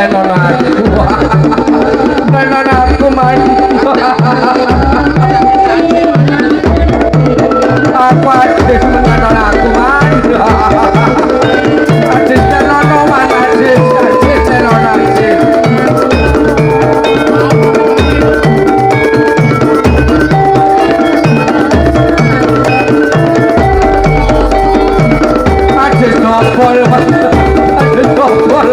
menon aku man aku adis menon aku man adis menon man adis menon adis Dobol, ada dobol.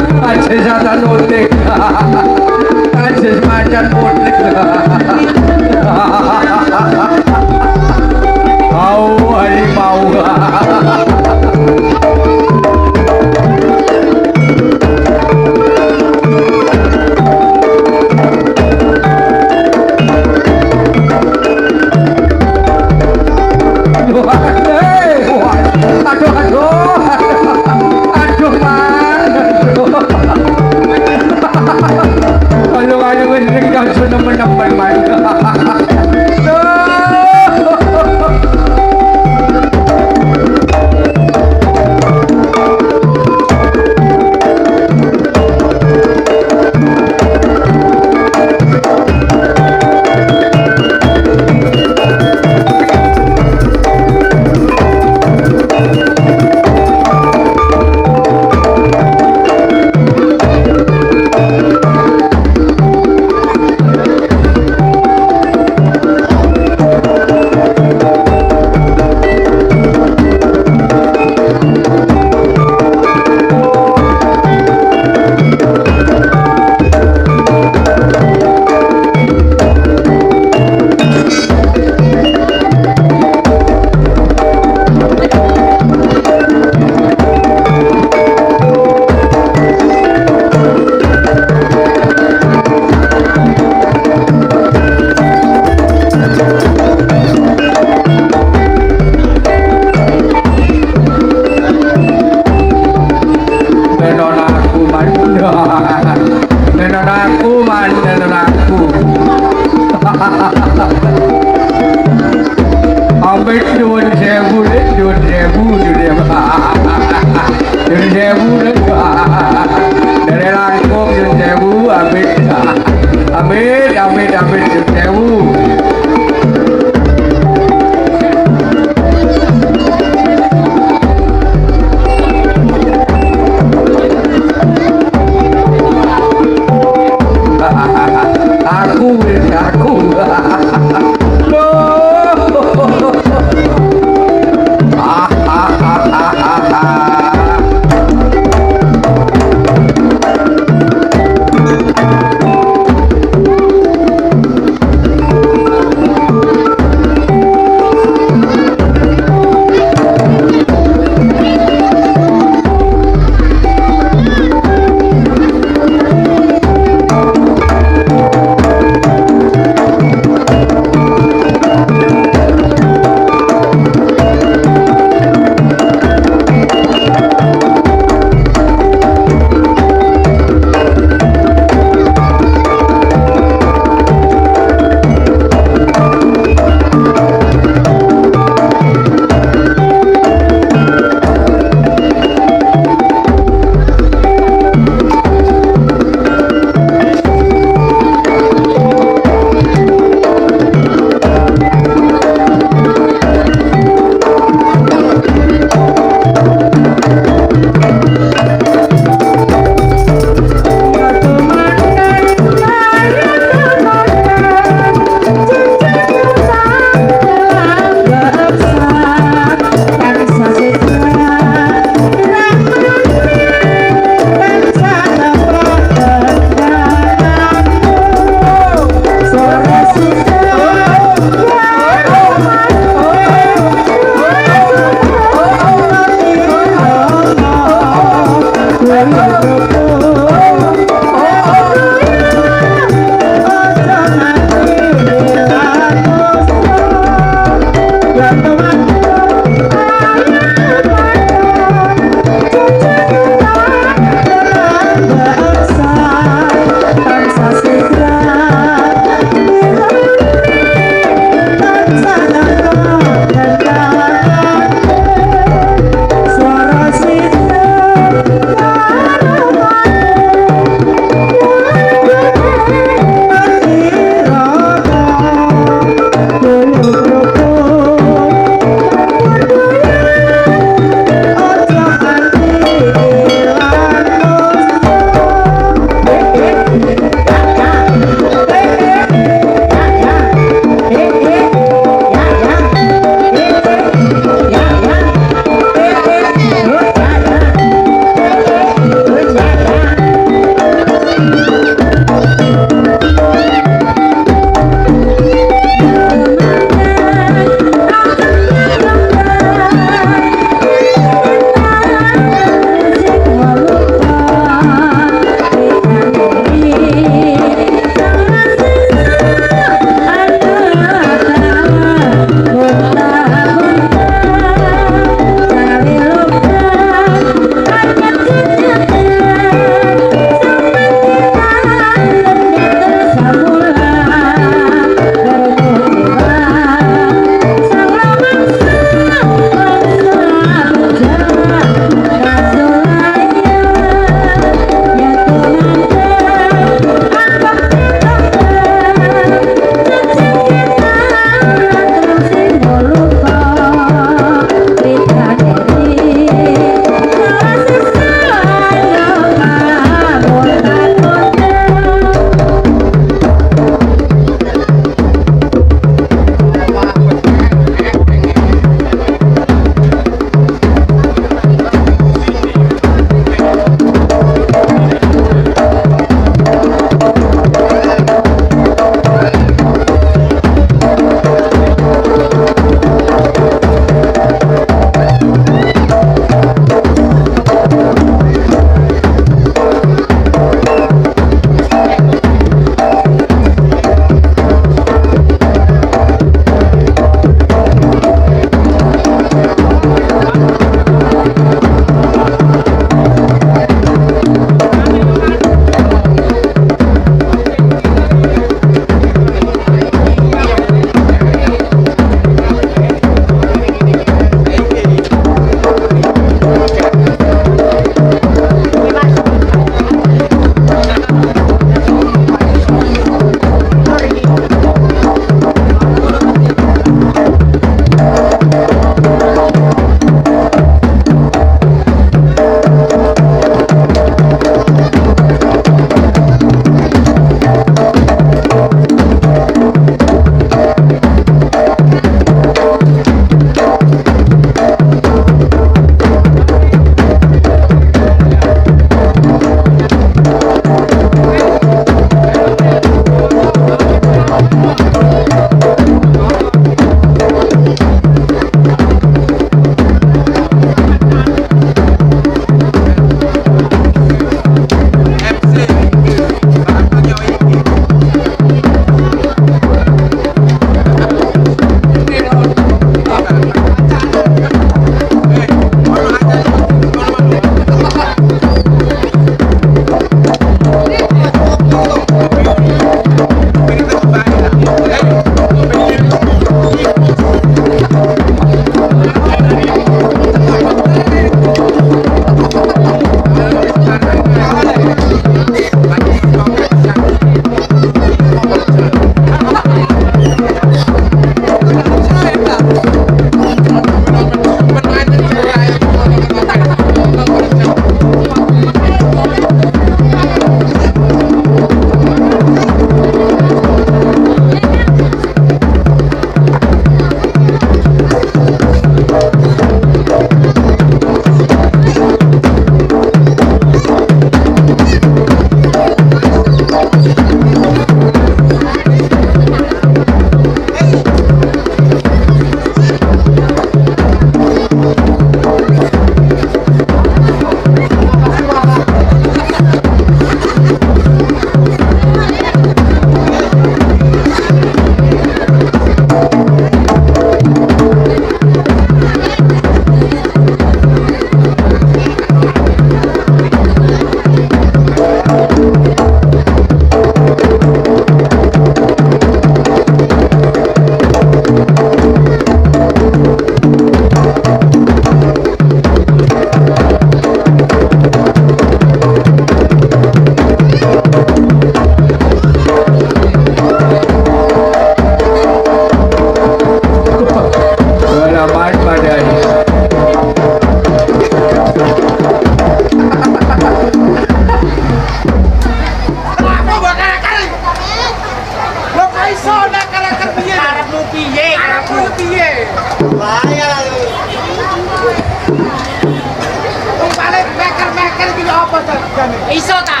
Iso ta?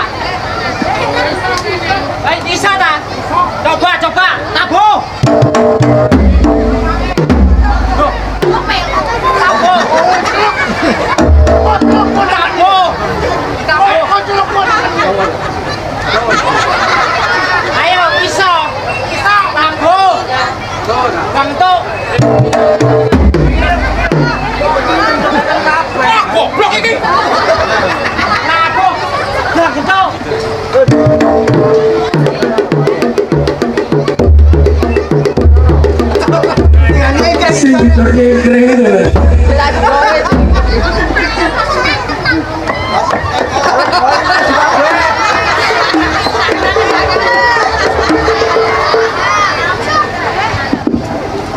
Baik, bisa ta? Coba, coba, tabuh. Ayo, iso. Tabuh. Bentuk. Goblok iki. Tabuh. Bentuk. Sing diterke-terke gitu.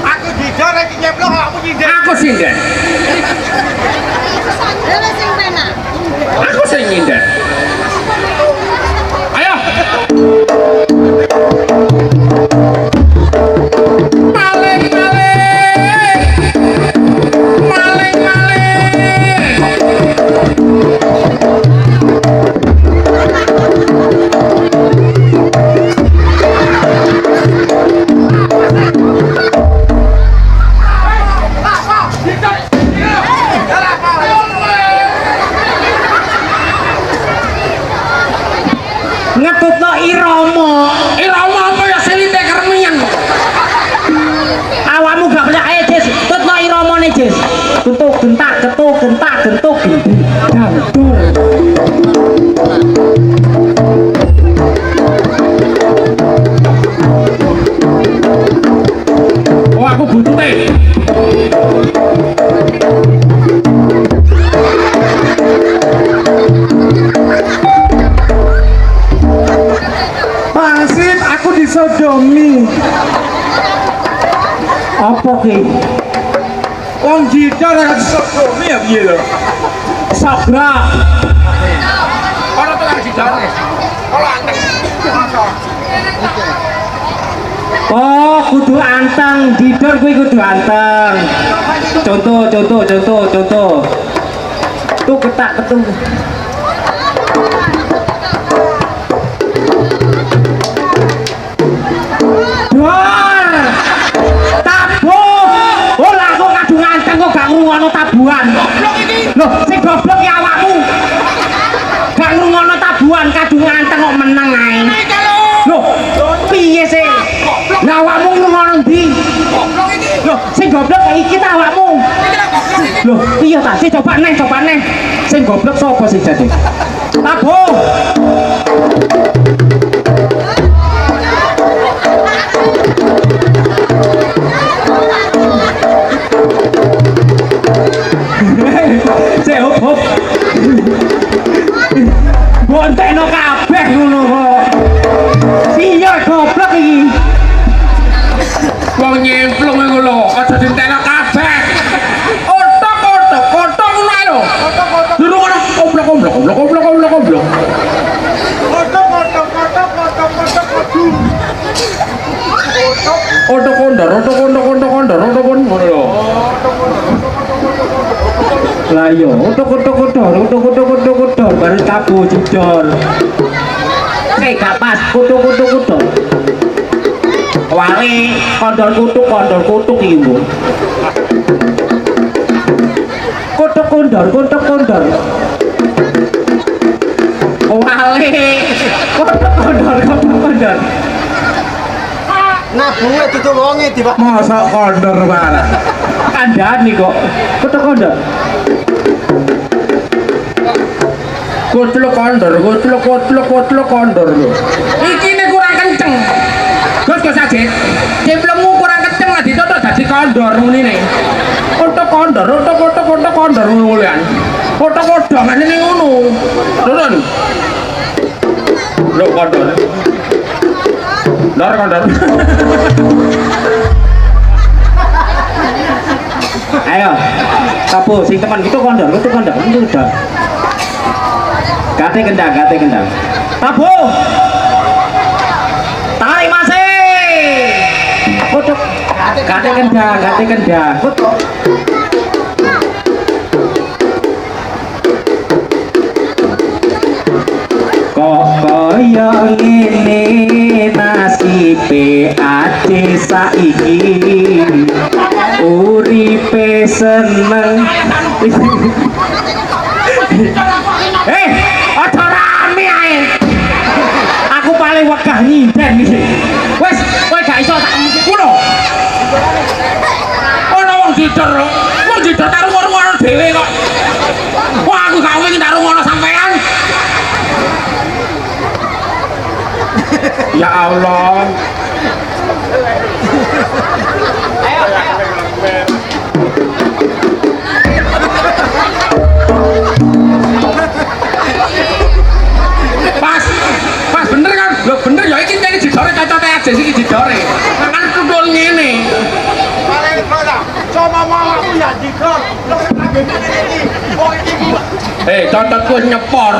Aku didor iki nyeplok aku nyindir. Aku sindir. Aku sing nyindir. Ayo. Maling, maling. Maling, maling. Ngetutno irama. Irama apa ya silite keremian. Awakmu gak percaya ae, Jis. Tutno iramane, Jis. Tutuk gentak ketuk gentak gentuk gantung. Oh aku butuhe. Pangsit aku disodomi. Apa ki? Wong jidar ora disodomi ya piye lho. Sabrak. Ora tekan jidar. Kalau anteng. Oh, kudu anteng. Didor kuwi kudu anteng. Contoh. Tuh ketak ketung. Dor. Tabuh. Oh, lah kok kadung anteng kok gak ngrungokno tabuhan. Loh, sing goblok ya awakmu. Gak ngrungokno tabuhan kadung anteng kok meneng ae. Loh, piye sih? Lah awakmu ngrungokno ndi? Loh, sing goblok iki ta awakmu. Loh, piye ta? Sing coba neh. Sing goblok sapa sing jane? Tabuh. Hop. Bontekno kabeh ngono kok. Iya goblok iki. Wong nyemplung ngono lho, aja dintekno kabeh. Otok ngono ae lho. Lho ngono goblok. Otok kondor ngono lho. Lah yo, utuk baru tabu jujur. Gak pas, kutuk. Wali kondor kutuk iki, Bu. Kutuk kondor. Wali kutuk kondor. Nah, bunga tutup wonge di Pak. Masa kondor banget. Kandhani kok. Kutuk kondor. Kutluk kondor lho. Iki ne kurang kenceng. Gus aja. Cemplungmu kurang kenceng lah ditotok dadi kondor ngene. Otok kondor ngono lho. Otok kodongane ning ngono. Turun. Lho kondor. Kondor. Ayo. Tabu sing teman gitu kondor. Itu udah. Gate kendang. Tabu. Tarik masih. Kutuk. Gate kendang. Kutuk. Kaya ngene nasibe ade saiki uripe seneng. Aja rame ae. Aku paling wegah nyinden iki. Wes, kowe gak iso tak ngono. Ono wong dider. Wong dider karo ngono dhewe kok. Wah, aku gak wingi karo ngono sampean. Ya Allah. Pas bener kan? Lho bener ya iki nyene didore cocote aja iki didore. Mangan kudul ngene. Paling mana? Coba mau aku ya dikor. Lo lagi ini. Oh ini gua. Cocotku nyepor.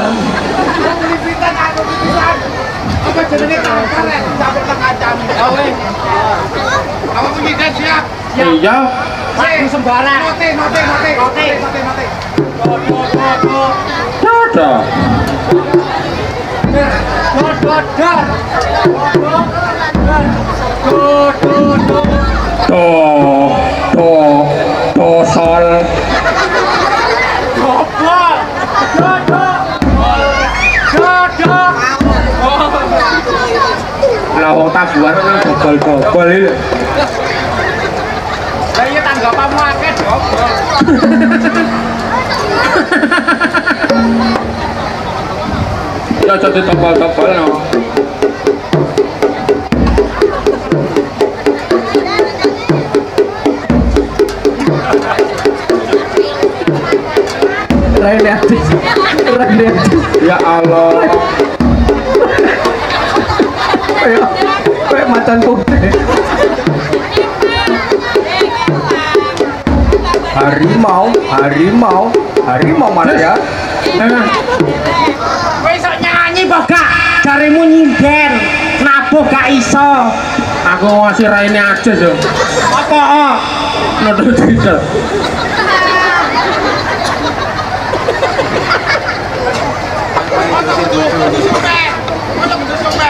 Lipitan aku lipitan. Apa jenenge karet? Sampai kacang. Oh weh. Kamu pergi dan siap. Iya. Aku sembarang. Mati. Dodo. Do sol. Lah wong tabuhan kan gobol-gobol iki. Lah iya tanggapanmu akeh, Dok. Ya jadi tebal-tebal no. Ya Allah. Kayak macan putih. Harimau mana ya? Kowe iso nyanyi Kok gak? Carimu nyinden, nabuh gak iso. Aku ngasih raine aja so. Apa? Nodol tidak.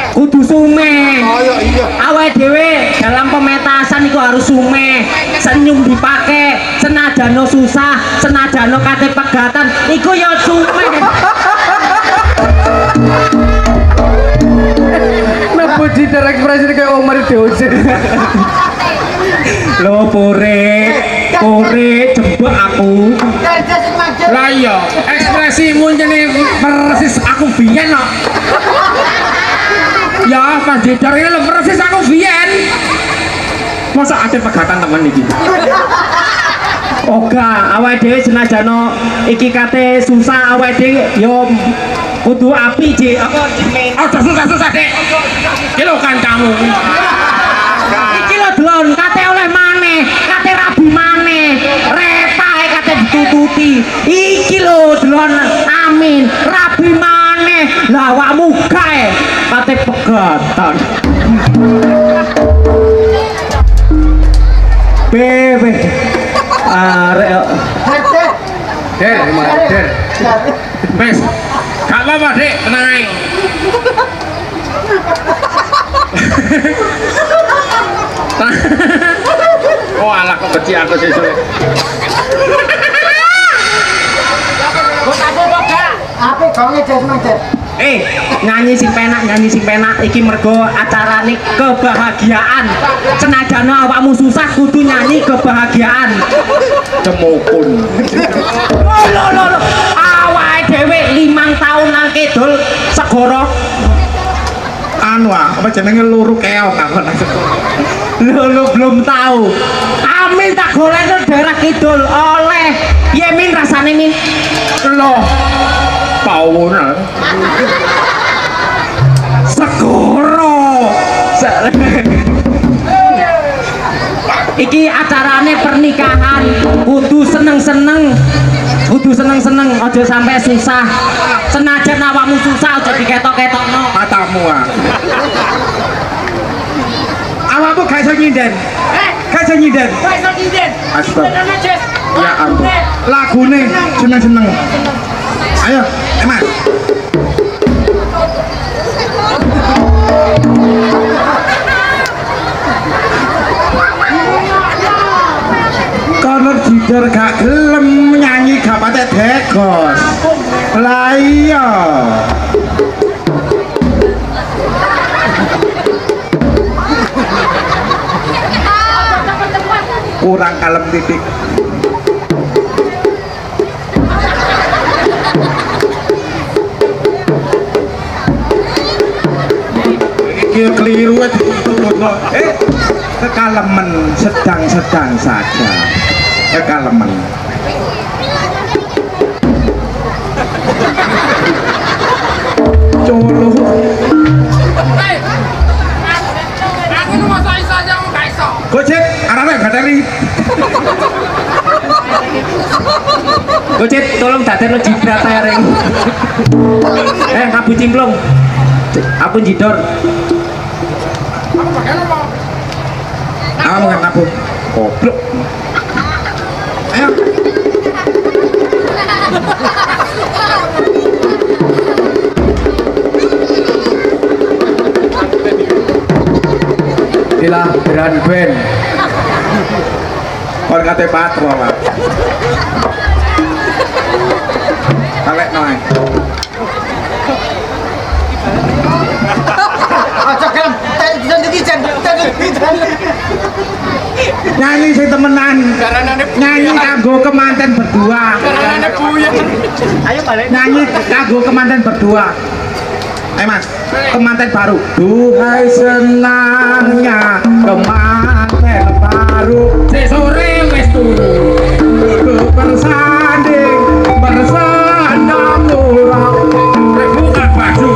Kudu sume. Oh iya. Awake dhewe dalam pemetasan itu harus sume. Senyum dipakai, senajano susah, senajano kate pegatan, iku ya sume. Napa Jitter ekspresi kayak Omar Deoce? Lo pore jebak aku. Lah iya, ekspresimu jenenge persis aku biyen kok. Ya, Mas Jedar ini lho persis aku biyen. Masa ate pegatan temen iki. Oga, awake dhewe senajano iki kate susah, awake dhewe yo kudu api Ji. Apa dimen? Aja susah-susah, Dek. Iki lho kancamu. Iki lho Dlon, kate oleh maneh, kate rabi maneh. Retae kate ditututi. Iki lho Dlon, amin, rabi maneh. Lah awakmu gae kate pegatan. Bebe. Arek. Der. Wes. Gak apa-apa, Dek, tenang ae. Oh alah kok benci aku sesuk. Nyanyi sing penak iki mergo acarane kebahagiaan. Senajano awakmu susah kudu nyanyi kebahagiaan. Cemukun. Lho. Awake dhewe 5 tahun nang kidul segara. Anu apa jenenge luru keong aku nang Lho belum tahu. Amin tak golekno daerah kidul oleh Yemin rasane min. loh. Pawon. Segoro. Iki acarane pernikahan, kudu seneng-seneng, aja sampai susah. Senajan awakmu susah aja diketok-ketokno. Matamu ah. Awakmu gak iso nyinden. Gak iso nyinden. Astaga. Ya ampun. Lagune seneng-seneng. Ayo, Emas. tidur gak gelem nyanyi gak patek degos. Lah iya. Kurang kalem titik. Iki keliru kekalemen sedang-sedang saja. Kekalemen. Culuh. Aku nu masa iso aja gak iso. Gocet, arane gak teri. Gocet, tolong dadekno jibrat ae ring. Ngabu cimplung. Aku jidor. Aku pakai apa? Kamu nggak kabur. Goblok. Ayo. Inilah beran band. Orang kata patrol lah. Kalek noy. Nyanyi sing temenan. Nyanyi kanggo kemanten berdua. Ayo balik. Nyanyi kanggo kemanten berdua. Ayo Mas, kemanten baru. Duhai senangnya kemanten baru. Sore wis turu. Duduk bersanding bersandang murah. Buka baju.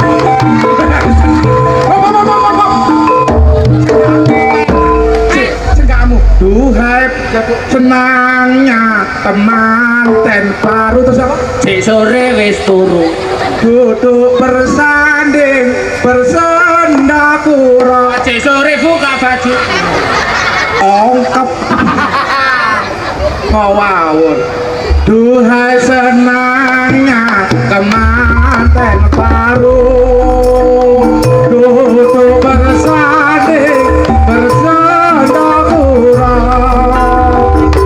Duhai senangnya kemanten baru. Terus apa? Sore wis turu. Duduk bersanding bersendakura. Sore buka baju. Ongkep ngawur. Duhai senangnya kemanten baru. Duduk bersanding bersendakura.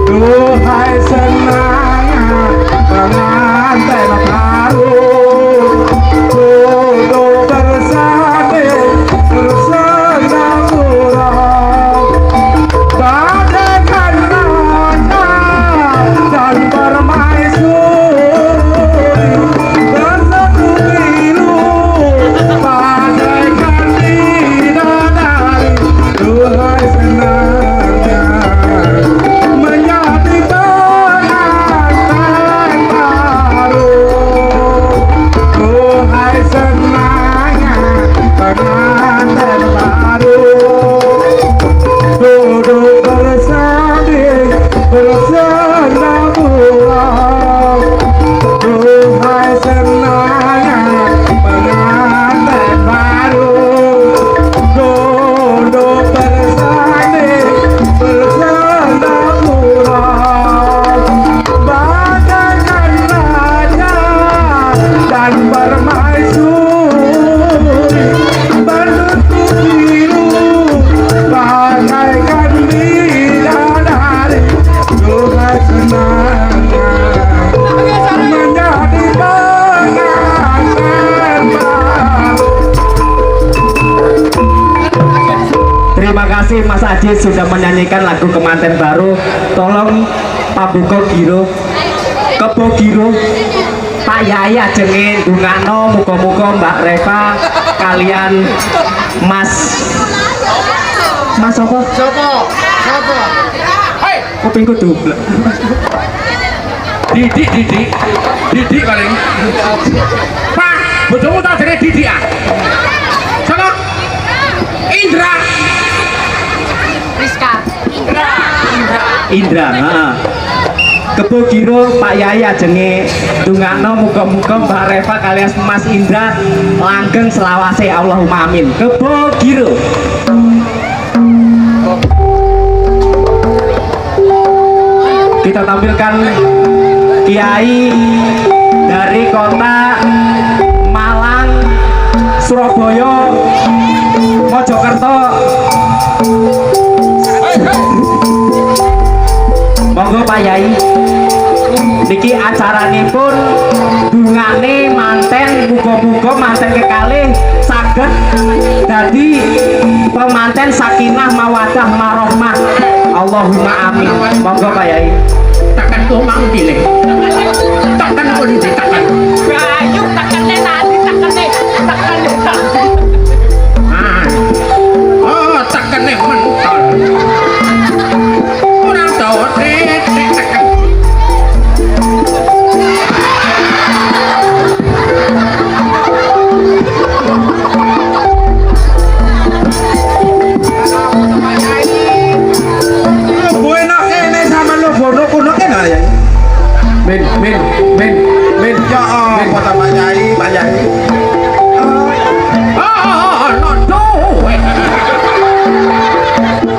Duhai senangnya kemanten baru. Duduk bersanding bersendakura. Bagaikan raja dan permaisuri bersatu pilu, bagaikan bidadari. Duhai senangnya menjadi pengantin baru. Duhai senangnya pengantin baru. Duduk bersanding bersendakura. Duhai senangnya pengantin baru. Duduk bersanding bersendakura. Bagaikan raja dan permaisuri bernutup biru, bagaikan bidadari. Duhai senangnya menjadi pengantin baru. Terima kasih Mas Ajis sudah menyanyikan lagu kemanten baru. Tolong Pak Buko Giro, Kebo Giro, Pak Yai ajenge ndungakno muga-muga Mbak Reva kalian Mas apa? Sopo? Hei, Kupingku double. Didik paling. Pak, bojomu tak jenenge Didik ah. Sama Indra. Indra, Kebo Giro Pak Yai ajenge ndungakno muga-muga Mbak Reva kalian Mas Indra langgeng selawase Allahumma amin. Kebo Giro. Kita tampilkan Kiai dari kota Malang, Surabaya, Mojokerto. Monggo Pak Yai. Niki acaranipun dungane manten, muga-muga manten kekalih saged dadi pemanten sakinah mawaddah marohmah. Allahumma amin. Monggo Pak Yai. Tekan tuh mang pilih. Tekan pun ditekan. Ayo tekan tadi tekan. Oh, tekan mentol. Kurang tahu tekan. Gue nak kene sama lo bodoh kuno kene ya. Men. Ya apa ta Pak Yai?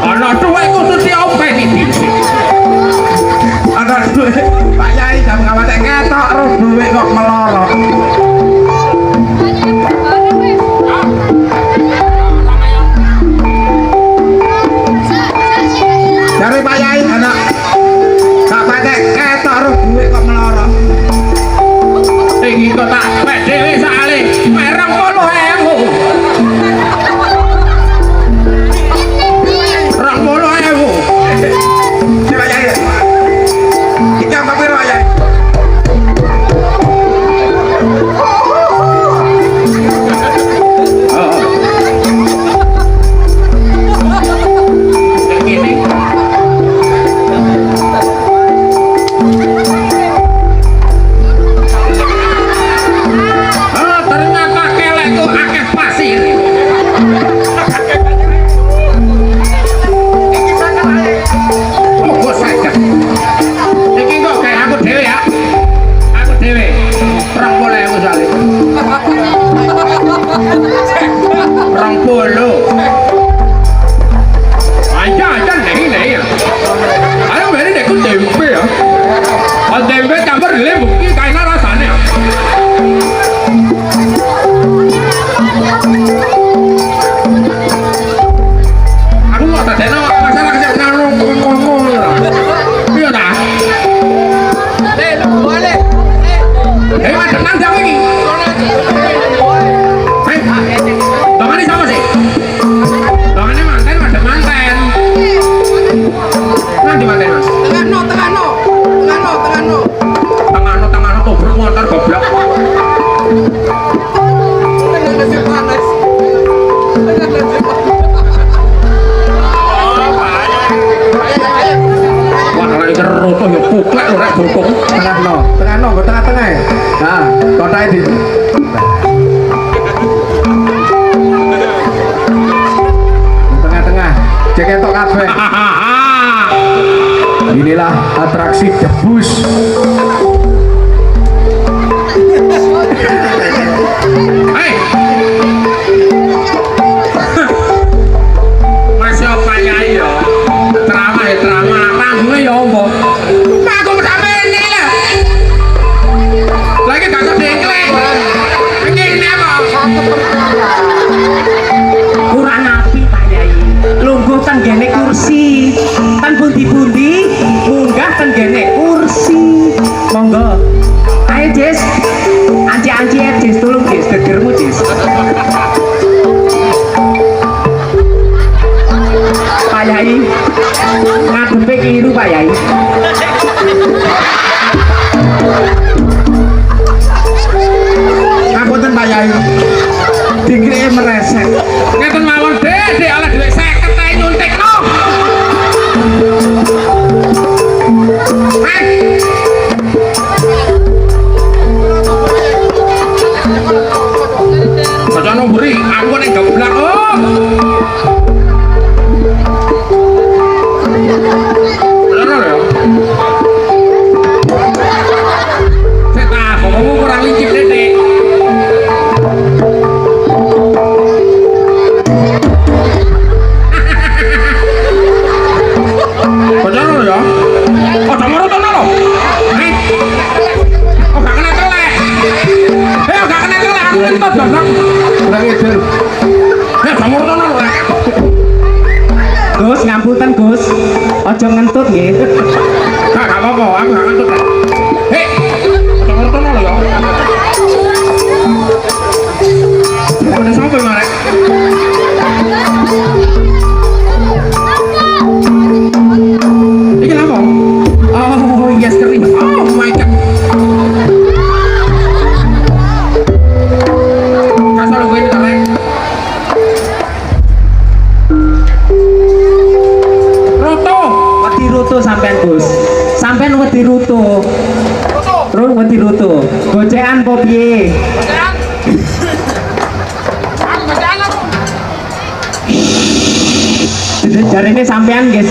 Ana duwe khusus diopeni iki. Ada duit Pak Yai jam ngawate ketok roh duit kok melorot. Dari Pak Yai anak tak pakai ketok roh duit kok melorot. Iki kok tak pek dhewe sakale. Mereng 20.000. 20.000. Si Pak Yai. Iki apa piro Pak Yai? Ini. Ternyata kelek tuh akeh pasir. Oh, sakit. Iki kok kayak aku dhewe ya. Aku dhewe. 20.000 sale. 20. Aja nih ya. Ayo beri deh ku tempe ya. Kalau tempe campur lembu ki kayak rasanya. Aku mau tanya masalah kesehatan ngomong. Iya dah. Boleh. Macam mana jauh ini? Tangannya sama sih. Tangannya manten, macam manten. Nanti manten mas. Tengah no tuh bermotor goblok. Wah kalau ini roto ya puklek loh rek bokong. Tengah no, gue tengah-tengah ya. Nah, kotaknya di tengah-tengah. Cek ketok kabeh. Inilah atraksi debus. Hei. Mas yo Yai yo. Drama panggungnya ya apa? Panggung sampe ini lah. Lagi gak kedengkleng. Ini apa? Kurang api Pak Yai. Lungguh tenggene kursi. Tan bundi-bundi munggah tenggene kursi. Monggo. Ayo Jis. Anci-anci ya Jis, tolong Jis, gegermu Jis. Pak Yai. Ngadepe keliru Pak Yai. Ngapunten Pak Yai. Dikira mereset. Ngeten mawon Dek oleh duit 50 ae nyuntikno. Hei. Bacaan beri, aku ning geblak. Oh. Bener ya? Saya tahu, kamu kurang licik Dek. Bener ya? Oh, sama rotan lo. Oh, gak kena telek. Gak kena telek, aku kentut dasar. Kurang edan. Sama rotan lo. Gus, ngapunten Gus. Aja ngentut nggih. Gak gak apa-apa, aku gak ngantuk. Hei, nonton lo ya. Udah sampai marek. Ini apa? Oh, yes kering. Oh my god. Kasar gue ini tarik. Roto. Wedi ruto sampean Gus. Sampean wedi ruto. Terus wedi ruto. Gocekan po piye? Jari ini sampean guys,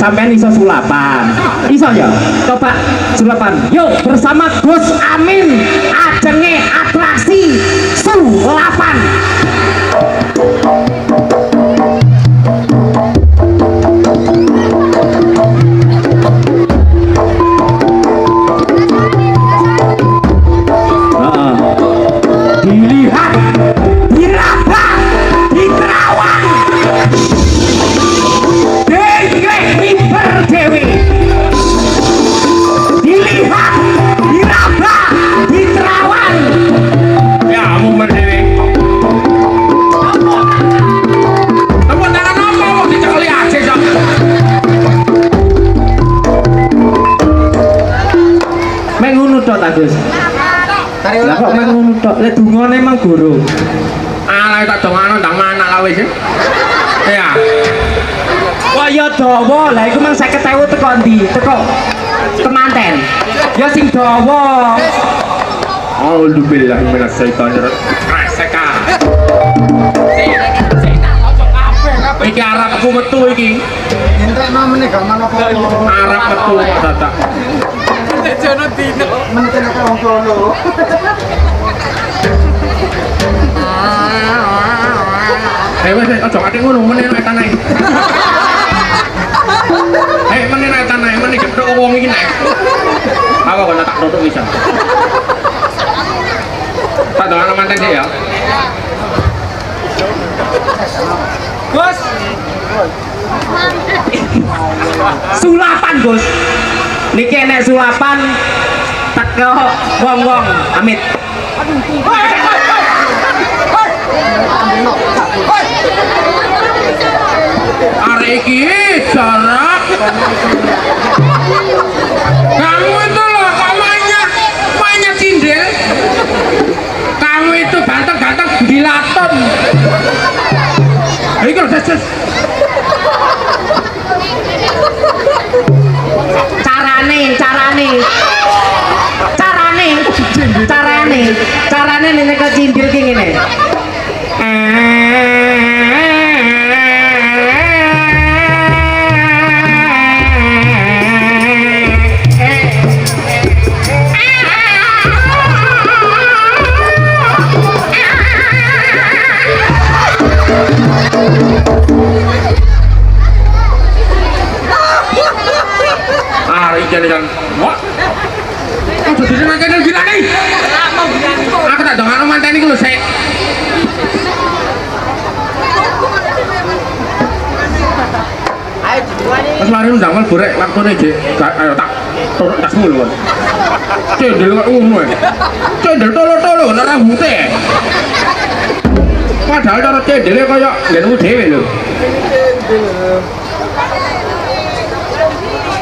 sampean iso sulapan, iso ya, coba sulapan, yuk bersama Gus Amin, ajenge atraksi sulapan. Dilihat, diraba, diterawang. Dewi dilihat, diraba, diterawan. Ya, kamu berdiri. Tepuk tangan apa? Mau dicekali aja, Sok. Mek ngono tok ta, Gus. Lah kok mek ngono tok? Lek dungane emang guru. Alah, tak dongano ndang mana lah wis. Ya. Wah ya dawa, lah iku mang 50.000 teko ndi? Teko kemanten. Ya sing dawa. Alhamdulillah minasyaitonir rajim. Iki Arabku metu iki. Entekno meneh gak apa-apa. Arab metu kok dadak. Jono dinek meneh nek wong Solo. Wes aja ati ngono meneh nek tanah. Meneh nek tanah meneh gethuk wong iki nek. Apa kok tak tutuk bisa. Tak doang manten sih ya. Gus. Sulapan, Gus. Niki enek sulapan teko wong-wong amit. Arek iki jarak. Kamu itu loh, kok mainnya cindil. Kamu itu ganteng-ganteng dilaton. Iki lho, Des. Carane nek cindil ki ngene. Jalan-jalan. Wah. Aku jadi mantan gila nih. Aku tak dengar mantan ini kalau saya. Mas lari undang mal borek waktu nih ayo tak turun tasmu loh. Cendel kok umum. Cendel tolo-tolo nara hute. Padahal cara cendel kayak ngene dhewe lho.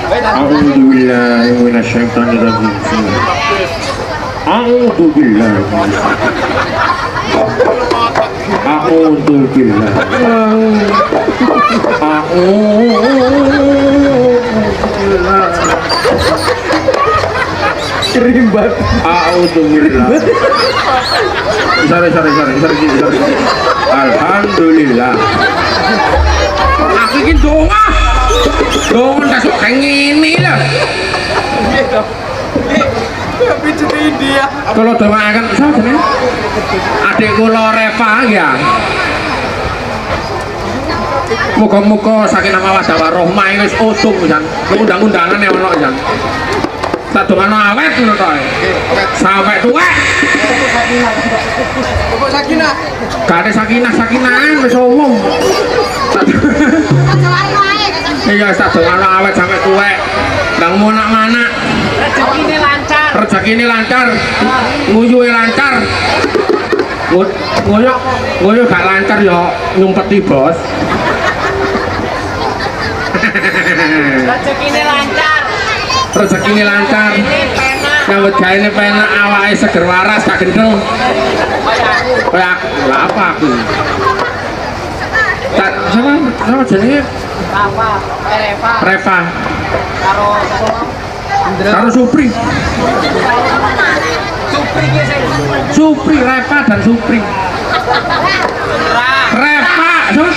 Alhamdulillah minasyaitonirrajim. Alhamdulillah. Alhamdulillah. Alhamdulillah. Rimbat. Alhamdulillah. Sorry. Alhamdulillah. Aku iki donga. Donga ndak sok kayak ngene lah. Kalau donga akan sapa jenenge? Adik kula Reva ya. Muga-muga sakinah mawaddah warahmah wis usum jan. Undang-undangan ya ono jan. Sadongano awet ngono to. Sampai tuwek. Kok sakinah? Gak ada sakinahan wis umum. Iya sadongano awet sampai tuwek. Ndang monak-manak. rezeki ini lancar, nguyuhe lancar. Nguyuh gak lancar ya nyumpeti bos. Rezekine lancar. Rezekine lancar. Ini penak. Nyambut gaene penak, awake seger waras gak gendeng. Kayak aku, lah apa aku? Sama jenenge Apa? Reva. Reva Karo karo Supri. Supri ki sing Supri, Reva dan Supri. Reva, sama?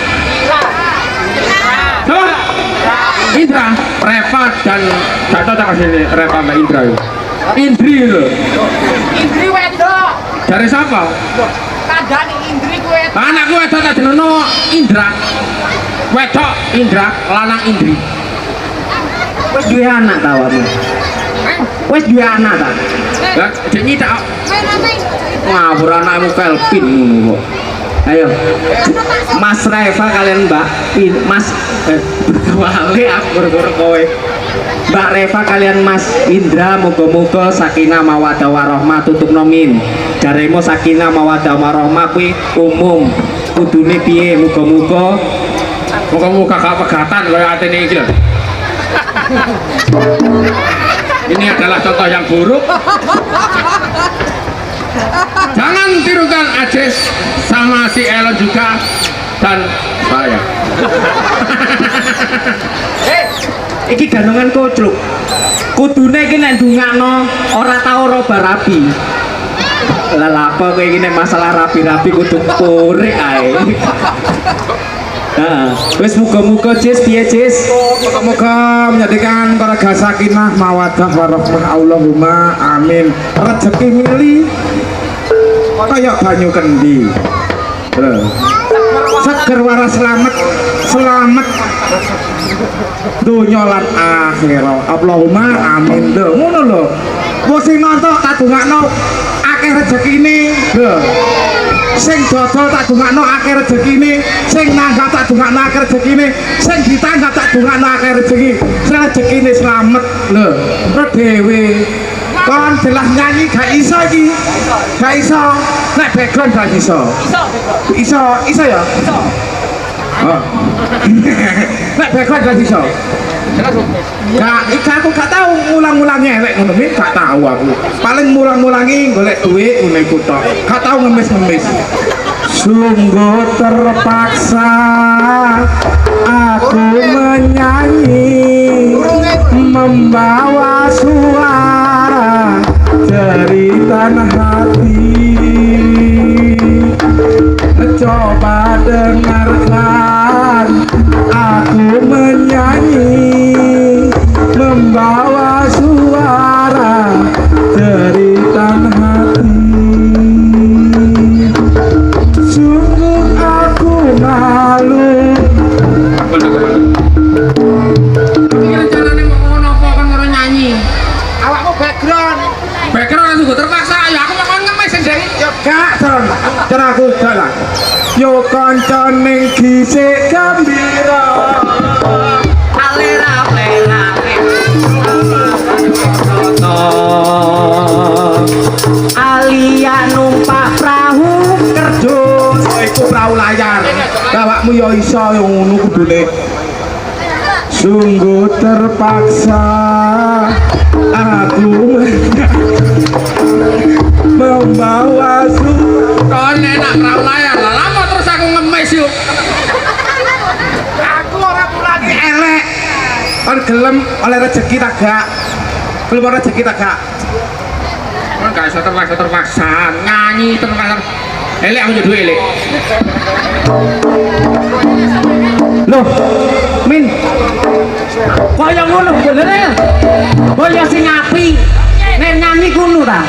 Sama? Indra, Reva dan gak cocok sini Reva sama Indra itu. Indri loh. Indri wedok. Dari siapa? Kandhane Indri ku wedok. Anakku wedok tak jenenge Indra. Wedok Indra, lanang Indri. Wis duwe anak ta awakmu? Wis duwe anak ta? Lah, dek nyitak. Ngawur anakmu Kelvin ngono kok. Ayo. Mas Reva kalian Mas wale aku kowe. Mbak Reva kalian Mas Indra muga-muga sakinah mawaddah warahmah tutup nomin. Jaremu sakinah mawaddah warahmah kuwi umum. Kudune piye muga-muga Gak pegatan kaya atene iki lho. Ini adalah contoh yang buruk. Jangan tirukan Ajes sama si Elon juga dan saya. iki ganongan kocluk. Kudune iki nek ndungakno ora tau roba rabi. Lah apa kowe iki nek masalah rabi-rabi kudu purik ae. Nah, wis muga-muga Jis piye Jis? Moga-moga menjadikan keluarga sakinah mawaddah warahmah Allahumma amin. Rezeki mili kayak banyu kendi. Lho. Seger waras selamat dunya lan akhirat. Allahumma amin. Lho, ngono lho. Wong sing nonton tak dongakno akeh rezekine. Lho. Sing dodol tak dongakno akeh rezekine, sing nanggap tak dongakno akeh rezekine, sing ditanggap tak dongakno akeh rezeki. Rezekine slamet lho. Terus dhewe kon jelas nyanyi gak iso iki. Gak iso. Nek background gak iso. Iso ya? Iso. Oh. Nek background gak iso. Aku gak tahu ngulang-ngulangi ewek ngono iki gak tahu aku. Paling mulang-mulangi golek duit ngene iku tok. Gak tahu ngemis-ngemis. Sungguh terpaksa aku menyanyi membawa suara jeritan hati. Coba dengarkan aku menyanyi membawa suara jeritan hati. Sungguh aku malu. Ini rencananya mau ngono apa kan ngono nyanyi. Awakmu background. Background sungguh terpaksa ya aku mau ngemis sendiri. Yo gak cara aku jalan. Yo kanca ning gisik gembira. Alera pelare. Alia numpak perahu kerja. Iku perahu layar. Awakmu yo iso yo ngono kudune. Sungguh terpaksa aku membawa Kon enak perahu layar lah lama terus aku ngemis yuk. Aku ora lagi elek. Kon gelem oleh rezeki tak gak? Gelem oleh rezeki tak gak? Kon gak iso terpaksa nyanyi terpaksa. Elek aku jadi elek. Loh, Min. Kaya ngono bener ya? Kaya sing api. Nek nyanyi kuno ta.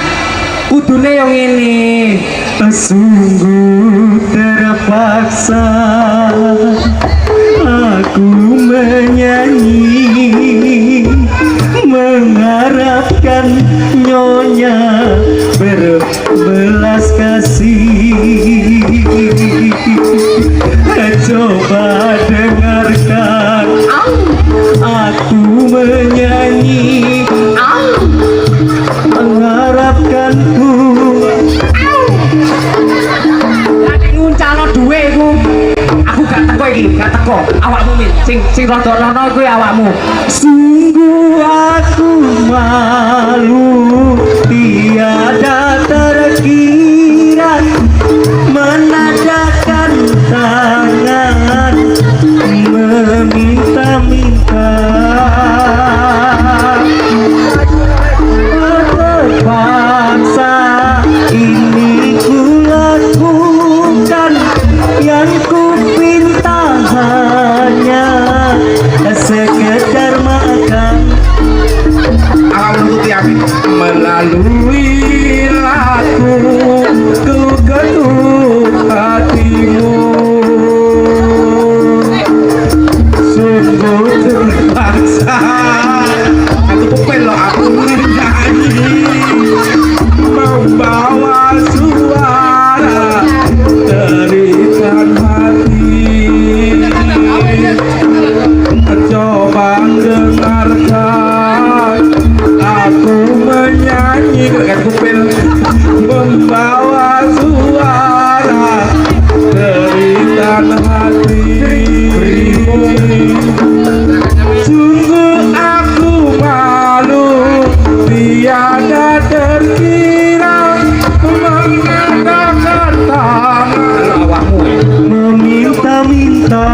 Kudune yo ngene. Sungguh terpaksa aku menyanyi mengharapkan nyonya berbelas kasih. Coba dengarkan aku menyanyi mengharapkan ana duwe iku aku gak teko iki, gak teko. Awakmu Min, sing rada lono kuwi awakmu. Sungguh aku malu tiada terkira menadakan tangan meminta-minta terpaksa ini ku lakukan yang ku pinta hanya sekedar makan awak menututi amin melalui lagu ku ketuk hatimu sungguh terpaksa aku kupel loh aku nyanyi membawa suara terikan hati coba dengarkan aku menyanyi kan kupel membawa suara terikan hati sungguh aku malu tiada terkira mengadakan tangan meminta-minta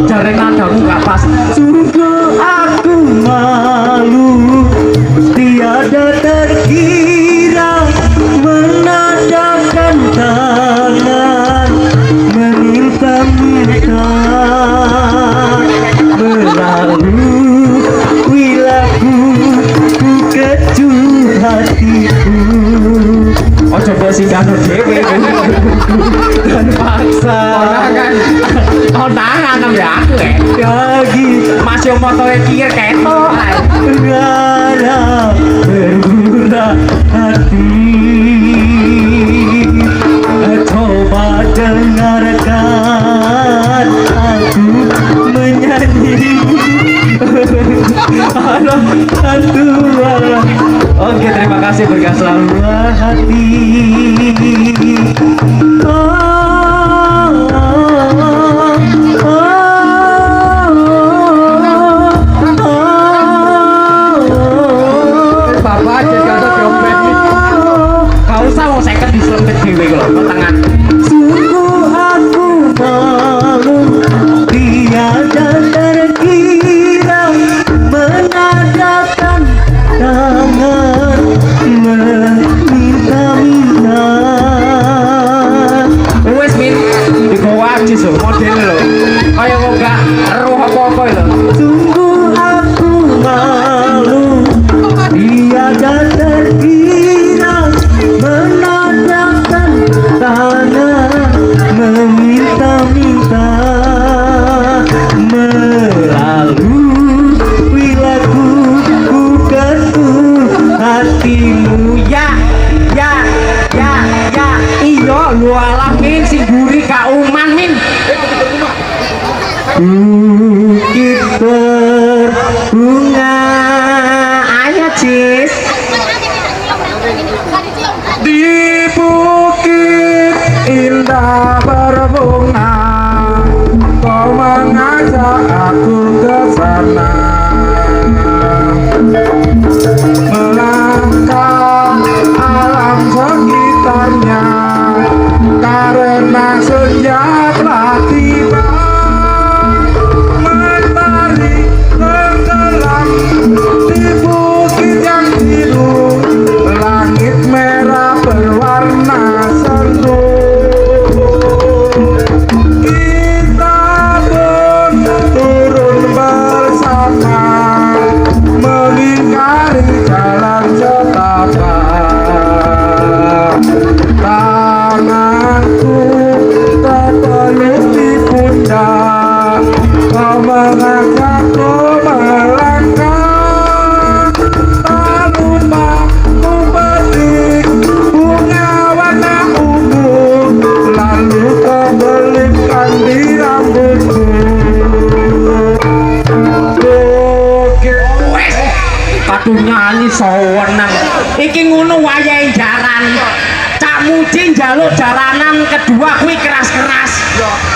jare nadamu gak pas. sungguh aku malu tiada terkira menadakan tangan meminta-minta melalui lagu ku kecup hatiku Ojo mbok singgahno dhewe dan paksa. Ora kan. Tangan ya aku lagi masih motoe kir ketok ae. Rara bermurah hati coba dengarkan aku menyanyi halo Tuhan. Oke, terima kasih berkasih. hati Bapak aja kata dompet nih. Gak usah mau seket diselempit dhewe kok tangan. sungguh aku malu tiada terkira menadakan tangan meminta-minta Wes Min, dibawa aja so model lho. Kaya kok gak eruh apa-apa lho. sungguh aku malu tiada terkira menadakan tangan meminta-minta melalui lagu ku ketuk hatimu Iya lu alah Min sing buri kauman Min. bukit berbunga Ayo Cis. di bukit indah berbunga kau mengajak aku ke sana melangkah alam sekitarnya karena senja telah tiba matahari tenggelam di bukit yang biru langit merah berwarna sendu kita pun turun bersama melingkari jalan setapak tanganku terpegang kedua kuwi keras-keras.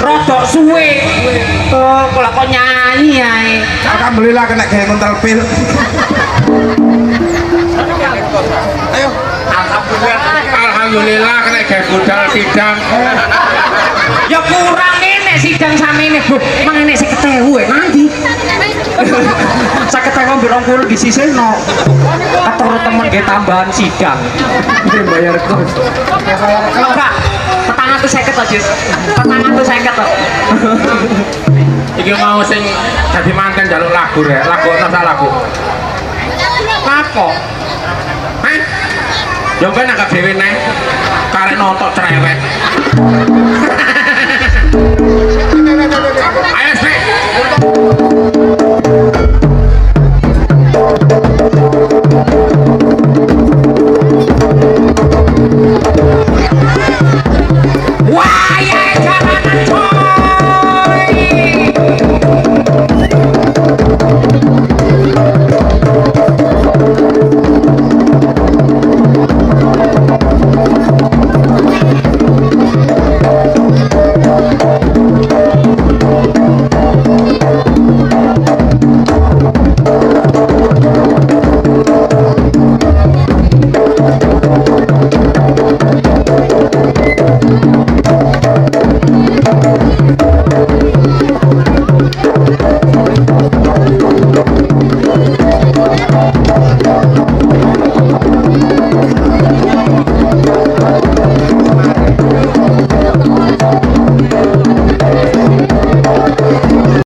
Rodok suwe. Oh, kok kok nyanyi ae. Alhamdulillah kena gawe ngontrol pil. Ayo. Alhamdulillah kena gawe budal sidang. Ya kurang ngene sidang samene, Bu. Emang enek 50.000 nanti. 50.000 20 disisihno. Atur temen ge tambahan sidang. Bayar kos. Kalau enggak, 450 aja. 450 kok. Iki mau sing dadi manten jaluk lagu rek, lagu ana sak lagu. Apa? Hah? Yo ben agak dhewe neh. Karek nonton cerewet.